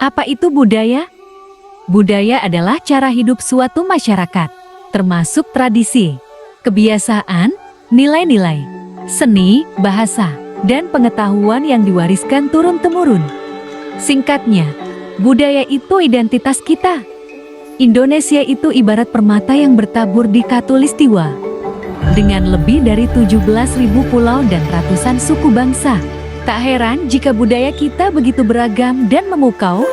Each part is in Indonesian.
Apa itu budaya? Budaya adalah cara hidup suatu masyarakat, termasuk tradisi, kebiasaan, nilai-nilai, seni, bahasa, dan pengetahuan yang diwariskan turun-temurun. Singkatnya, budaya itu identitas kita. Indonesia itu ibarat permata yang bertabur di Khatulistiwa. Dengan lebih dari 17.000 pulau dan ratusan suku bangsa, tak heran jika budaya kita begitu beragam dan memukau.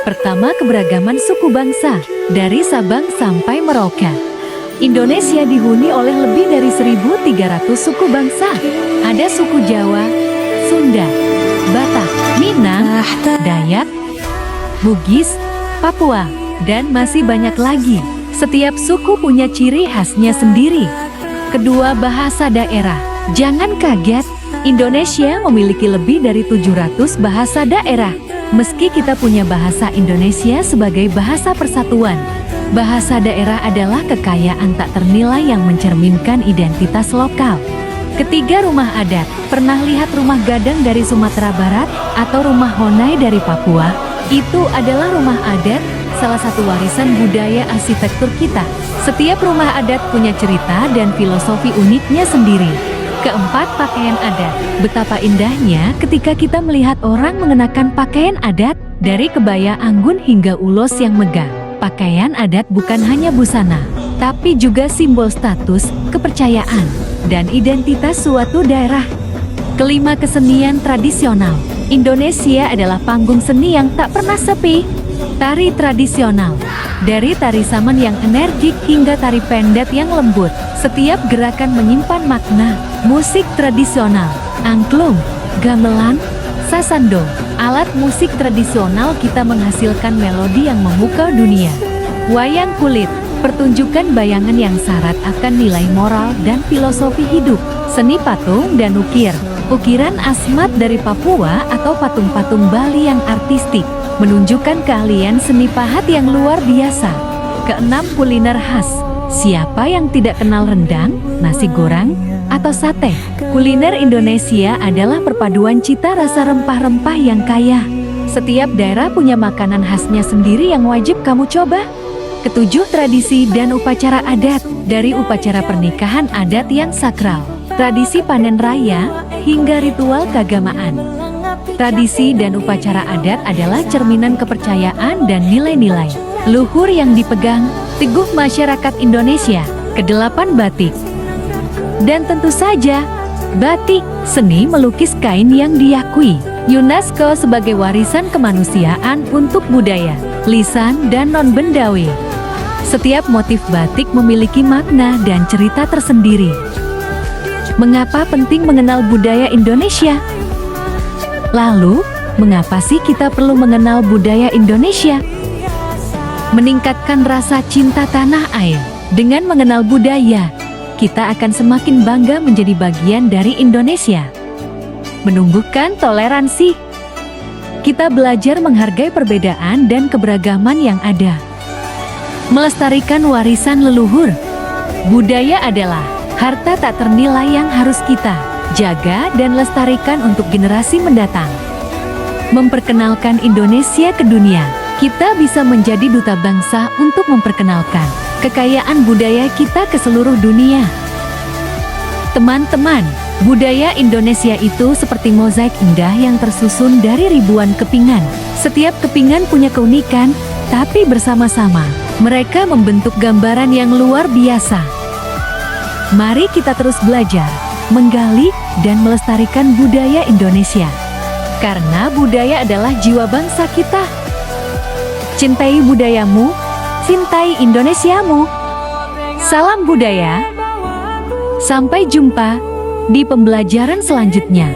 Pertama, keberagaman suku bangsa, dari Sabang sampai Merauke. Indonesia dihuni oleh lebih dari 1.300 suku bangsa. Ada suku Jawa, Sunda, Batak, Minang, Dayak, Bugis, Papua, dan masih banyak lagi. Setiap suku punya ciri khasnya sendiri. Kedua, bahasa daerah. Jangan kaget, Indonesia memiliki lebih dari 700 bahasa daerah. Meski kita punya bahasa Indonesia sebagai bahasa persatuan, bahasa daerah adalah kekayaan tak ternilai yang mencerminkan identitas lokal. Ketiga, rumah adat. Pernah lihat rumah gadang dari Sumatera Barat atau rumah Honai dari Papua? Itu adalah rumah adat, salah satu warisan budaya arsitektur kita. Setiap rumah adat punya cerita dan filosofi uniknya sendiri. Keempat, pakaian adat. Betapa indahnya ketika kita melihat orang mengenakan pakaian adat, dari kebaya anggun hingga ulos yang megah. Pakaian adat bukan hanya busana, tapi juga simbol status, kepercayaan, dan identitas suatu daerah. Kelima, kesenian tradisional. Indonesia adalah panggung seni yang tak pernah sepi. Tari tradisional. Dari tari saman yang energik hingga tari pendet yang lembut, setiap gerakan menyimpan makna. Musik tradisional, angklung, gamelan, sasando. Alat musik tradisional kita menghasilkan melodi yang memukau dunia. Wayang kulit, pertunjukan bayangan yang syarat akan nilai moral dan filosofi hidup. Seni patung dan ukir. Ukiran Asmat dari Papua atau patung-patung Bali yang artistik, menunjukkan keahlian seni pahat yang luar biasa. Keenam, kuliner khas. Siapa yang tidak kenal rendang, nasi goreng, atau sate? Kuliner Indonesia adalah perpaduan cita rasa rempah-rempah yang kaya. Setiap daerah punya makanan khasnya sendiri yang wajib kamu coba. Ketujuh, tradisi dan upacara adat. Dari upacara pernikahan adat yang sakral, tradisi panen raya, hingga ritual keagamaan. Tradisi dan upacara adat adalah cerminan kepercayaan dan nilai-nilai luhur yang dipegang teguh masyarakat Indonesia. Kedelapan, batik. Dan tentu saja, batik, seni melukis kain yang diakui UNESCO sebagai warisan kemanusiaan untuk budaya, lisan, dan non-bendawi. Setiap motif batik memiliki makna dan cerita tersendiri. Mengapa penting mengenal budaya Indonesia? Lalu, mengapa sih kita perlu mengenal budaya Indonesia? Meningkatkan rasa cinta tanah air. Dengan mengenal budaya, kita akan semakin bangga menjadi bagian dari Indonesia. Menumbuhkan toleransi. Kita belajar menghargai perbedaan dan keberagaman yang ada. Melestarikan warisan leluhur. Budaya adalah harta tak ternilai yang harus kita jaga dan lestarikan untuk generasi mendatang. Memperkenalkan Indonesia ke dunia. Kita bisa menjadi duta bangsa untuk memperkenalkan kekayaan budaya kita ke seluruh dunia. Teman-teman, budaya Indonesia itu seperti mozaik indah yang tersusun dari ribuan kepingan. Setiap kepingan punya keunikan, tapi bersama-sama mereka membentuk gambaran yang luar biasa. Mari kita terus belajar, menggali, dan melestarikan budaya Indonesia. Karena budaya adalah jiwa bangsa kita. Cintai budayamu, cintai Indonesiamu. Salam budaya. Sampai jumpa di pembelajaran selanjutnya.